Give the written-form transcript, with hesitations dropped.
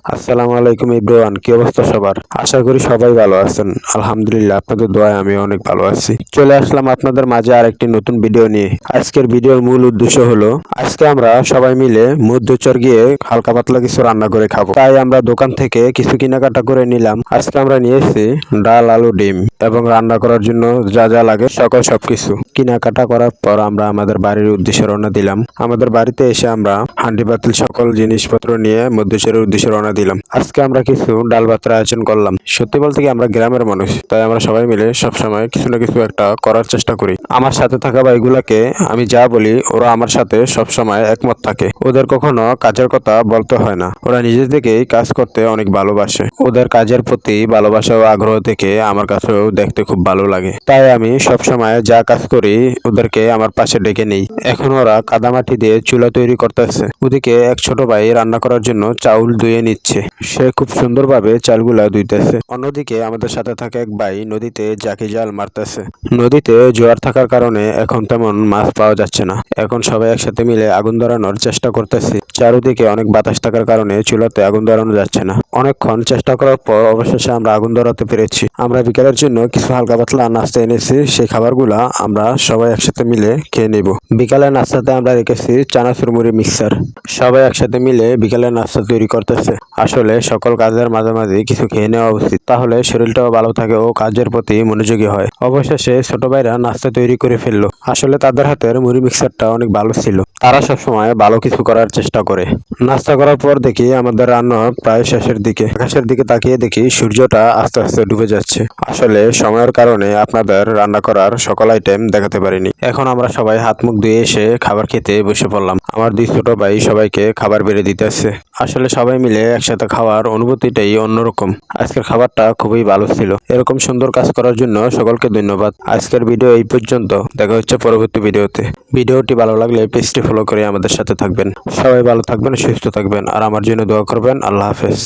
আসসালামু আলাইকুম এভরিওয়ান, কি অবস্থা সবার? আশা করি সবাই ভালো আছেন। আলহামদুলিল্লাহ, আপনাদের দোয়ায় আমি অনেক ভালো আছি। চলে আসলাম আপনাদের মাঝে আরেকটি নতুন ভিডিও নিয়ে। আজকের ভিডিওর মূল উদ্দেশ্য হলো আজকে আমরা সবাই মিলে মধ্যচর গিয়ে হালকা পাতলা কিছু রান্না করে খাবো। তাই আমরা দোকান থেকে কিছু কেনাকাটা করে নিলাম। আজকে আমরা নিয়েছি ডাল, আলু, ডিম এবং রান্না করার জন্য যা যা লাগে সবকিছু কেনাকাটা করার পর আমরা আমাদের বাড়ির উদ্দেশ্যে রওনা দিলাম। আমাদের বাড়িতে এসে আমরা হান্ডি পাতিল সকল জিনিসপত্র নিয়ে মধ্যচরের উদ্দেশ্যে রওনা দিলাম। আজকে আমরা কিছু ডাল ভাতের আয়োজন করলাম। সত্যি বলতে কি আমরা গ্রামের মানুষ, তাই আমরা সবাই মিলে সবসময় কিছু না কিছু একটা করার চেষ্টা করি। আমার সাথে থাকা ভাইগুলাকে আমি যা বলি ওরা আমার সাথে সবসময় একমত থাকে। ওদের কখনো কাজের কথা বলতে হয় না, ওরা নিজে থেকেই কাজ করতে অনেক ভালোবাসে। ওদের কাজের প্রতি ভালোবাসা ও আগ্রহ থেকে আমার কাছেও দেখতে খুব ভালো লাগে। তাই আমি সবসময় যা কাজ করি ওদেরকে আমার পাশে ডেকে নেই। এখন ওরা কাদামাটি দিয়ে চুলা তৈরি করতেছে। ওদিকে এক ছোট ভাই রান্না করার জন্য চাউল ধুয়ে নিচ্ছে। সে খুব সুন্দরভাবে চালগুলা ধুইতেছে। অন্যদিকে আমাদের সাথে থাকা এক ভাই নদীতে জাকি জাল মারতেছে। নদীতে জোয়ার থাকার কারণে এখন তেমন মাছ পাওয়া যাচ্ছে না। এখন সবাই একসাথে মিলে আগুন ধরানোর চেষ্টা করতেছি। চারিদিকে অনেক বাতাস থাকার কারণে চুলাতে আগুন ধরানো যাচ্ছে না। অনেকক্ষণ চেষ্টা করার পর অবশেষে আমরা আগুন ধরাতে পেরেছি। আমরা বিকেলের জন্য কিছু হালকা পাতলা নাস্তা এনেছি। সেই খাবারগুলা আমরা সবাই একসাথে মিলে খেয়ে নেব। বিকালের নাস্তাতে আমরা রেখেছি চানাচুর মুড়ি মিক্সার। সবাই একসাথে মিলে বিকেলের নাস্তা তৈরি করতেছে। আসলে সকল কাজের মাঝামাঝি কিছু খেয়ে নেওয়া উচিত, তাহলে শরীরটাও ভালো থাকে ও কাজের প্রতি মনোযোগী হয়। অবশেষে ছোট ভাইরা নাস্তা তৈরি করে ফেললো। আসলে তাদের হাতের মুড়ি মিক্সারটা অনেক ভালো ছিল। তারা সবসময় ভালো কিছু করার চেষ্টা করে। নাস্তা করার পর দেখি আমাদের রান্না প্রায় শেষের দিকে। আকাশের দিকে তাকিয়ে দেখি সূর্যটা আস্তে আস্তে ডুবে যাচ্ছে। আসলে সময়ের কারণে আপনাদের রান্না করার সকল আইটেম দেখাতে পারিনি। এখন আমরা সবাই হাত মুখ ধুয়ে এসে খাবার খেতে বসে পড়লাম। আমার দুই ছোট ভাই সবাইকে খাবার বেড়ে দিতেছে। আসলে সবাই মিলে একসাথে খাওয়ার অনুভূতিটাই অন্যরকম। আজকের খাবারটা খুবই ভালো ছিল। এরকম সুন্দর কাজ করার জন্য সকলকে ধন্যবাদ। আজকের ভিডিও এই পর্যন্ত, দেখা হচ্ছে পরবর্তী ভিডিওতে। ভিডিওটি ভালো লাগলে পেজটি ফলো করে আমাদের সাথে থাকবেন। সবাই ভালো থাকবেন, সুস্থ থাকবেন আর আমার জন্য দোয়া করবেন। আল্লাহ হাফেজ।